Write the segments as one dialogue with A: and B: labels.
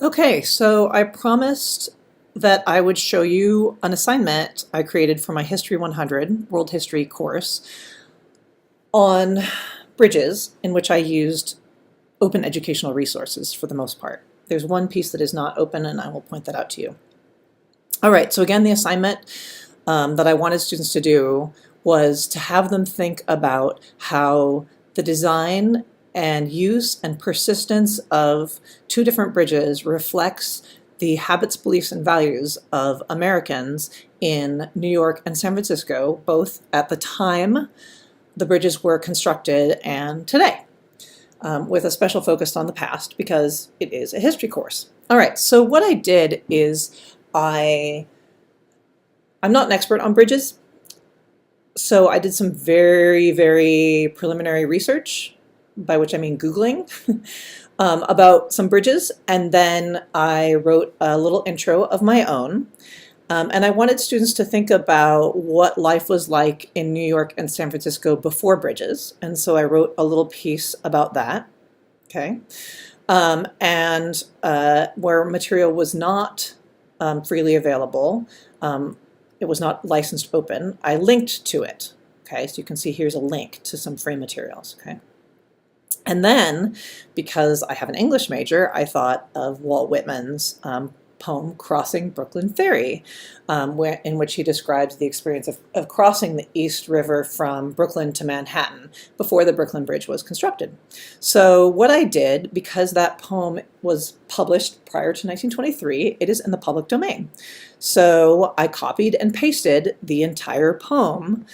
A: Okay, so I promised that I would show you an assignment I created for my History 100 World History course on bridges, in which I used open educational resources for the most part. There's one piece that is not open, and I will point that out to you. All right, so again, the assignment that I wanted students to do was to have them think about how the design and use and persistence of two different bridges reflects the habits, beliefs, and values of Americans in New York and San Francisco, both at the time the bridges were constructed and today, with a special focus on the past because it is a history course. All right, so what I did is I'm not an expert on bridges, so I did some very, very preliminary research, by which I mean Googling, about some bridges, and then I wrote a little intro of my own. And I wanted students to think about what life was like in New York and San Francisco before bridges, and so I wrote a little piece about that, okay? Where material was not freely available, it was not licensed open, I linked to it. Okay, so you can see here's a link to some free materials. Okay, and then because I have an English major, I thought of Walt Whitman's poem Crossing Brooklyn Ferry, in which he describes the experience of crossing the East River from Brooklyn to Manhattan before the Brooklyn Bridge was constructed. So what I did, because that poem was published prior to 1923, it is in the public domain. So I copied and pasted the entire poem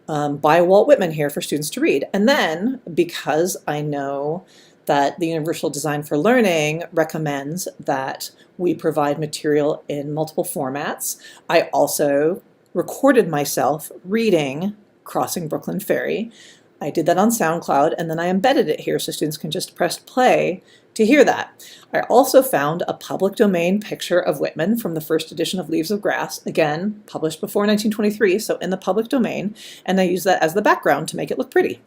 A: by Walt Whitman here for students to read. And then, because I know that the Universal Design for Learning recommends that we provide material in multiple formats, I also recorded myself reading Crossing Brooklyn Ferry. I did that on SoundCloud, and then I embedded it here so students can just press play to hear that. I also found a public domain picture of Whitman from the first edition of Leaves of Grass, again, published before 1923, so in the public domain, and I used that as the background to make it look pretty.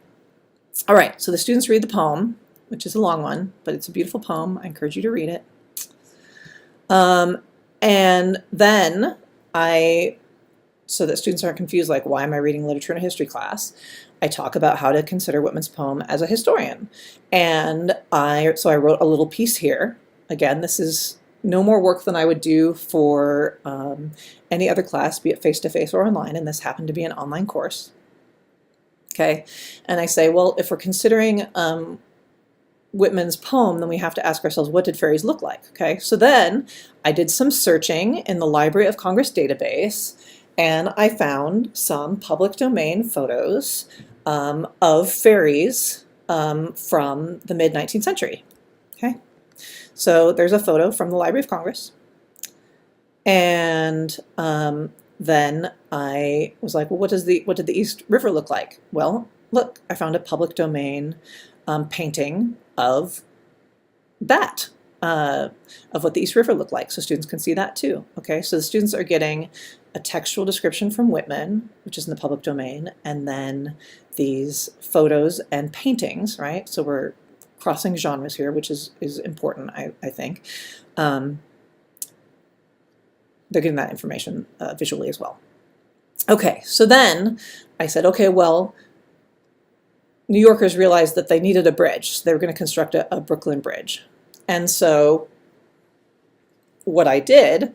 A: All right, so the students read the poem, which is a long one, but it's a beautiful poem. I encourage you to read it. And then so that students aren't confused, like, why am I reading literature in a history class? I talk about how to consider Whitman's poem as a historian. And so I wrote a little piece here. Again, this is no more work than I would do for any other class, be it face-to-face or online, and this happened to be an online course. Okay, and I say, well, if we're considering Whitman's poem, then we have to ask ourselves, what did fairies look like? Okay, so then I did some searching in the Library of Congress database, and I found some public domain photos of fairies from the mid-19th century. Okay, so there's a photo from the Library of Congress, and then I was like, well, what did the East River look like? Well, look, I found a public domain painting of that, of what the East River looked like, so students can see that too. Okay, so the students are getting a textual description from Whitman, which is in the public domain, and then these photos and paintings, right? So we're crossing genres here, which is important, I think. They're getting that information visually as well. Okay, so then I said, okay, well, New Yorkers realized that they needed a bridge, so they were going to construct a Brooklyn Bridge. And so what I did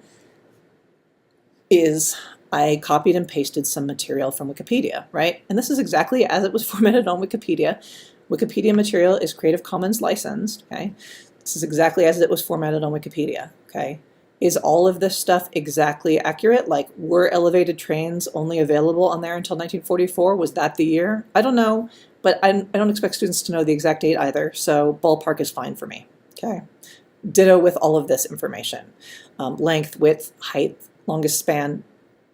A: is I copied and pasted some material from Wikipedia, right? And this is exactly as it was formatted on Wikipedia. Wikipedia material is Creative Commons licensed, okay? This is exactly as it was formatted on Wikipedia, okay? Is all of this stuff exactly accurate? Like, were elevated trains only available on there until 1944? Was that the year? I don't know, but I don't expect students to know the exact date either, so ballpark is fine for me, okay? Ditto with all of this information. Length, width, height, longest span.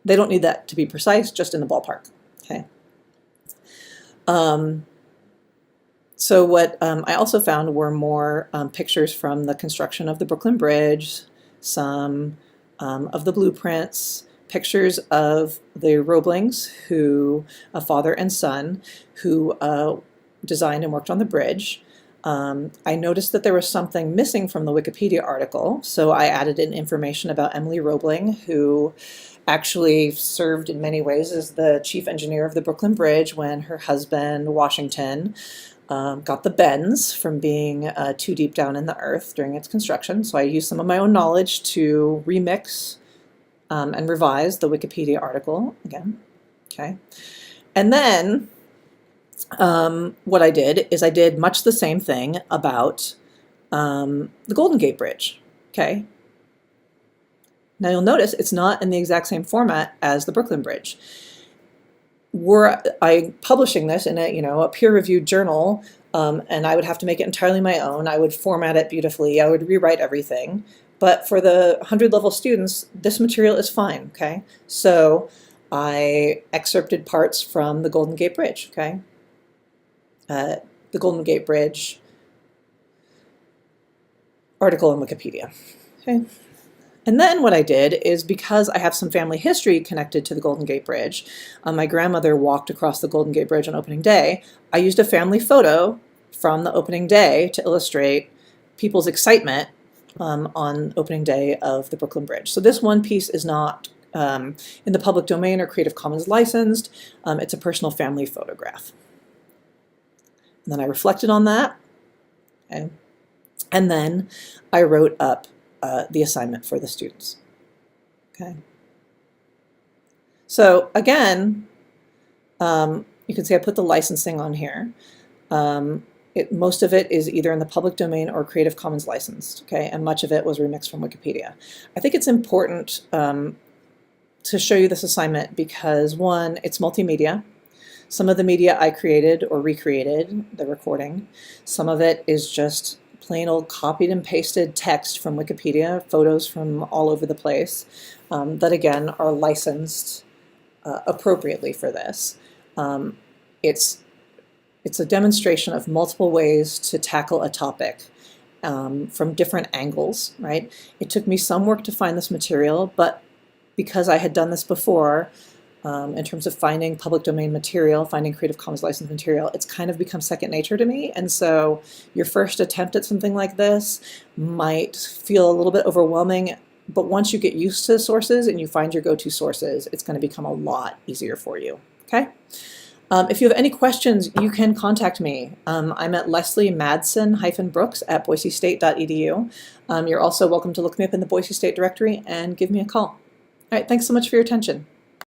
A: They don't need that to be precise, just in the ballpark, okay? So what I also found were more pictures from the construction of the Brooklyn Bridge, some of the blueprints, pictures of the Roeblings, a father and son, who designed and worked on the bridge. I noticed that there was something missing from the Wikipedia article, so I added in information about Emily Roebling, who actually served in many ways as the chief engineer of the Brooklyn Bridge when her husband, Washington, got the bends from being too deep down in the earth during its construction. So I used some of my own knowledge to remix and revise the Wikipedia article again. Okay. And then what I did is I did much the same thing about the Golden Gate Bridge. Okay. Now you'll notice it's not in the exact same format as the Brooklyn Bridge. Were I publishing this in a peer-reviewed journal, and I would have to make it entirely my own, I would format it beautifully, I would rewrite everything. But for the 100-level students, this material is fine, okay? So I excerpted parts from the Golden Gate Bridge, okay? The Golden Gate Bridge article in Wikipedia, okay? And then what I did is, because I have some family history connected to the Golden Gate Bridge, my grandmother walked across the Golden Gate Bridge on opening day, I used a family photo from the opening day to illustrate people's excitement on opening day of the Brooklyn Bridge. So this one piece is not in the public domain or Creative Commons licensed. It's a personal family photograph. And then I reflected on that, okay? And then I wrote up the assignment for the students. Okay. So again, you can see I put the licensing on here. Most of it is either in the public domain or Creative Commons licensed, okay, and much of it was remixed from Wikipedia. I think it's important to show you this assignment because, one, it's multimedia. Some of the media I created or recreated, the recording. Some of it is just plain old copied and pasted text from Wikipedia, photos from all over the place, that again are licensed appropriately for this. It's a demonstration of multiple ways to tackle a topic from different angles, right? It took me some work to find this material, but because I had done this before, in terms of finding public domain material, finding Creative Commons licensed material, it's kind of become second nature to me. And so your first attempt at something like this might feel a little bit overwhelming, but once you get used to sources and you find your go-to sources, it's going to become a lot easier for you, okay? If you have any questions, you can contact me. I'm at Leslie Madsen-Brooks at boisestate.edu. You're also welcome to look me up in the Boise State directory and give me a call. All right, thanks so much for your attention.